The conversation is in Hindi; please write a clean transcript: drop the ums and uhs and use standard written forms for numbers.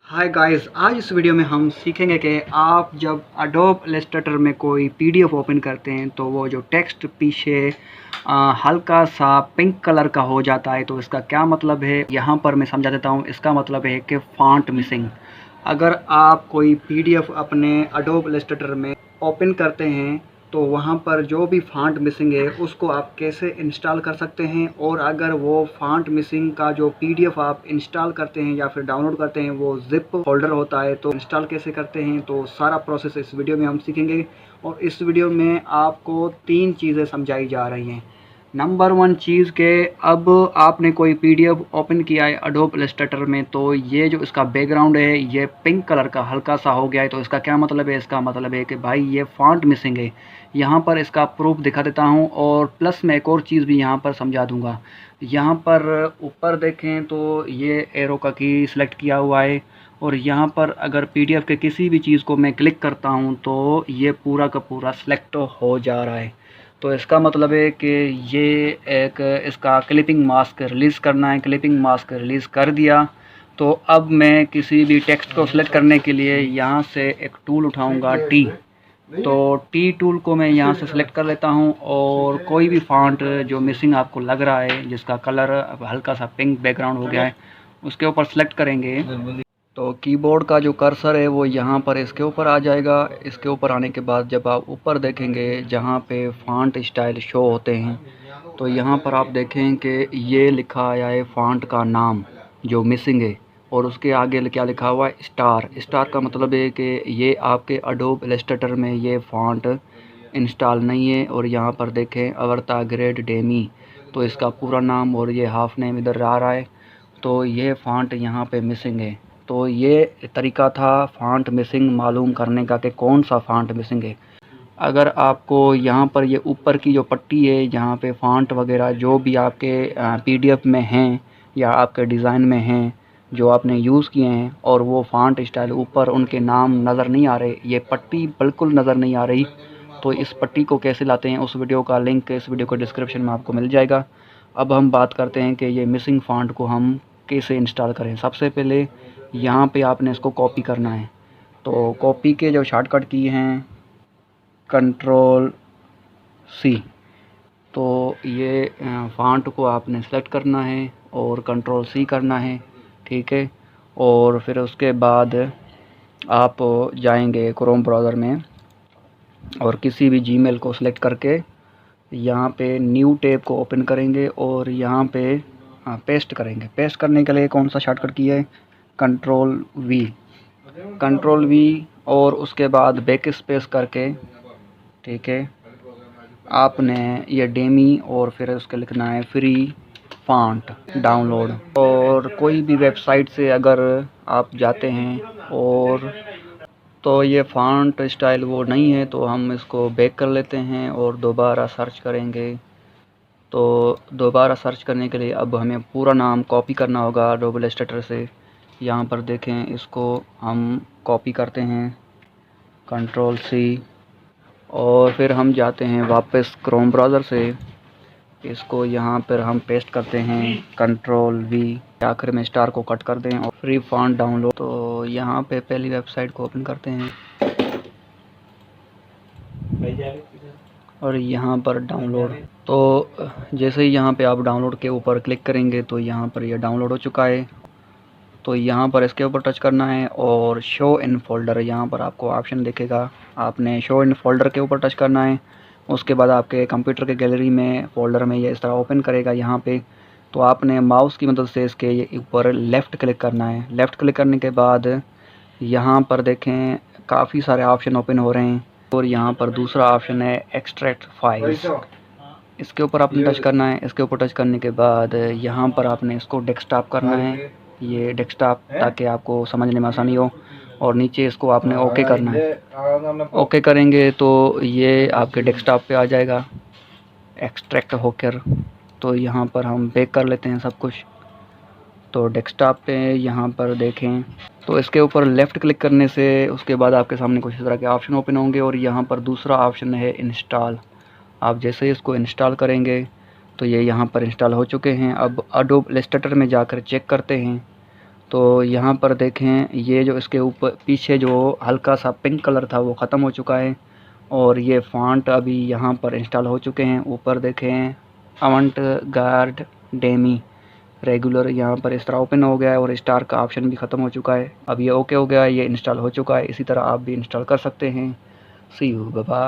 हाय गाइस, आज इस वीडियो में हम सीखेंगे कि आप जब एडोब इलस्ट्रेटर में कोई पीडीएफ ओपन करते हैं तो वो जो टेक्स्ट पीछे हल्का सा पिंक कलर का हो जाता है। तो इसका क्या मतलब है, यहाँ पर मैं समझा देता हूँ। इसका मतलब है कि फ़ॉन्ट मिसिंग। अगर आप कोई पीडीएफ अपने एडोब इलस्ट्रेटर में ओपन करते हैं तो वहाँ पर जो भी फ़ॉन्ट मिसिंग है उसको आप कैसे इंस्टॉल कर सकते हैं, और अगर वो फ़ॉन्ट मिसिंग का जो पीडीएफ आप इंस्टॉल करते हैं या फिर डाउनलोड करते हैं वो ज़िप फ़ोल्डर होता है तो इंस्टॉल कैसे करते हैं, तो सारा प्रोसेस इस वीडियो में हम सीखेंगे। और इस वीडियो में आपको 3 चीज़ें समझाई जा रही हैं। नंबर 1 चीज़ के, अब आपने कोई पीडीएफ ओपन किया है एडोब इलस्ट्रेटर में तो ये जो इसका बैकग्राउंड है ये पिंक कलर का हल्का सा हो गया है। तो इसका क्या मतलब है? इसका मतलब है कि भाई ये फ़ॉन्ट मिसिंग है। यहाँ पर इसका प्रूफ दिखा देता हूँ, और प्लस मैं एक और चीज़ भी यहाँ पर समझा दूँगा। यहाँ पर ऊपर देखें तो ये एरो का की सिलेक्ट किया हुआ है, और यहाँ पर अगर पीडीएफ के किसी भी चीज़ को मैं क्लिक करता हूँ तो ये पूरा का पूरा सिलेक्ट हो जा रहा है। तो इसका मतलब है कि ये एक इसका क्लिपिंग मास्क रिलीज़ करना है। क्लिपिंग मास्क रिलीज़ कर दिया तो अब मैं किसी भी टेक्स्ट को सिलेक्ट करने के लिए यहाँ से एक टूल उठाऊँगा, टी। तो टी टूल को मैं यहाँ से सिलेक्ट कर लेता हूँ, और कोई भी फ़ॉन्ट जो मिसिंग आपको लग रहा है, जिसका कलर अब हल्का सा पिंक बैकग्राउंड हो गया है, उसके ऊपर सेलेक्ट करेंगे तो कीबोर्ड का जो कर्सर है वो यहाँ पर इसके ऊपर आ जाएगा। इसके ऊपर आने के बाद जब आप ऊपर देखेंगे जहाँ पे फ़ॉन्ट स्टाइल शो होते हैं तो यहाँ पर आप देखें कि ये लिखा आया है फ़ॉन्ट का नाम जो मिसिंग है, और उसके आगे क्या लिखा हुआ है? स्टार। स्टार का मतलब है कि ये आपके एडोब इलस्ट्रेटर में ये फ़ॉन्ट इंस्टॉल नहीं है। और यहाँ पर देखें अवर्ता ग्रेड डेमी, तो इसका पूरा नाम और ये हाफ नेम इधर आ रहा है, तो ये फ़ॉन्ट यहाँ पे मिसिंग है। तो ये तरीका था फ़ॉन्ट मिसिंग मालूम करने का कि कौन सा फ़ॉन्ट मिसिंग है। अगर आपको यहाँ पर ये ऊपर की जो पट्टी है जहाँ पे फ़ॉन्ट वगैरह जो भी आपके पीडीएफ में हैं या आपके डिज़ाइन में हैं जो आपने यूज़ किए हैं, और वो फ़ॉन्ट स्टाइल ऊपर उनके नाम नज़र नहीं आ रहे, ये पट्टी बिल्कुल नज़र नहीं आ रही, तो इस पट्टी को कैसे लाते हैं उस वीडियो का लिंक इस वीडियो को डिस्क्रिप्शन में आपको मिल जाएगा। अब हम बात करते हैं कि ये मिसिंग फ़ॉन्ट को हम कैसे इंस्टॉल करें। सबसे पहले यहाँ पे आपने इसको कॉपी करना है। तो कॉपी के जो शॉर्टकट की हैं कंट्रोल सी, तो ये फ़ॉन्ट को आपने सेलेक्ट करना है और कंट्रोल सी करना है, ठीक है। और फिर उसके बाद आप जाएंगे क्रोम ब्राउज़र में और किसी भी जीमेल को सिलेक्ट करके यहाँ पे न्यू टैब को ओपन करेंगे और यहाँ पे पेस्ट करेंगे। पेस्ट करने के लिए कौन सा शॉर्टकट की है? Control we. कंट्रोल वी और उसके बाद बैक स्पेस करके, ठीक है, आपने ये डेमी और फिर उसके लिखना है फ्री फ़ॉन्ट डाउनलोड। और कोई भी वेबसाइट से अगर आप जाते हैं और तो ये फ़ॉन्ट स्टाइल वो नहीं है तो हम इसको बैक कर लेते हैं और दोबारा सर्च करेंगे। तो दोबारा सर्च करने के लिए अब हमें पूरा नाम कॉपी करना होगा एडोब इलस्ट्रेटर से। यहाँ पर देखें, इसको हम कॉपी करते हैं कंट्रोल सी, और फिर हम जाते हैं वापस क्रोम ब्राउज़र से, इसको यहाँ पर हम पेस्ट करते हैं कंट्रोल वी। आखिर में स्टार को कट कर दें और फ्री फ़ॉन्ट डाउनलोड। तो यहाँ पे पहली वेबसाइट को ओपन करते हैं और यहाँ पर डाउनलोड। तो जैसे ही यहाँ पे आप डाउनलोड के ऊपर क्लिक करेंगे तो यहाँ पर ये डाउनलोड हो चुका है। तो यहाँ पर इसके ऊपर टच करना है और शो इन फोल्डर, यहाँ पर आपको ऑप्शन दिखेगा, आपने शो इन फोल्डर के ऊपर टच करना है। उसके बाद आपके कंप्यूटर के गैलरी में फ़ोल्डर में ये इस तरह ओपन करेगा यहाँ पे। तो आपने माउस की मदद से इसके ये ऊपर लेफ़्ट क्लिक करना है। लेफ़्ट क्लिक करने के बाद यहाँ पर देखें काफ़ी सारे ऑप्शन ओपन हो रहे हैं, और यहाँ पर दूसरा ऑप्शन है एक्सट्रैक्ट फाइल्स, इसके ऊपर आपने टच करना है। इसके ऊपर टच करने के बाद यहाँ पर आपने इसको डेस्कटॉप करना है, ये डेस्कटॉप, ताकि आपको समझने में आसानी हो। और नीचे इसको आपने ओके करना है। ओके करेंगे तो ये आपके डेस्कटॉप पे आ जाएगा एक्सट्रैक्ट होकर। तो यहाँ पर हम बैक कर लेते हैं सब कुछ। तो डेस्कटॉप पे यहाँ पर देखें तो इसके ऊपर लेफ़्ट क्लिक करने से उसके बाद आपके सामने कुछ इस तरह के ऑप्शन ओपन होंगे, और यहाँ पर दूसरा ऑप्शन है इंस्टॉल। आप जैसे ही इसको इंस्टॉल करेंगे तो ये यहाँ पर इंस्टॉल हो चुके हैं। अब एडोब इलस्ट्रेटर में जाकर चेक करते हैं। तो यहाँ पर देखें, ये जो इसके ऊपर पीछे जो हल्का सा पिंक कलर था वो ख़त्म हो चुका है और ये फ़ॉन्ट अभी यहाँ पर इंस्टॉल हो चुके हैं। ऊपर देखें अवंट गार्ड डेमी रेगुलर यहाँ पर इस तरह ओपन हो गया है और स्टार का ऑप्शन भी ख़त्म हो चुका है। अब ये ओके हो गया है, ये इंस्टॉल हो चुका है। इसी तरह आप भी इंस्टॉल कर सकते हैं। सी यू, बाय बाय।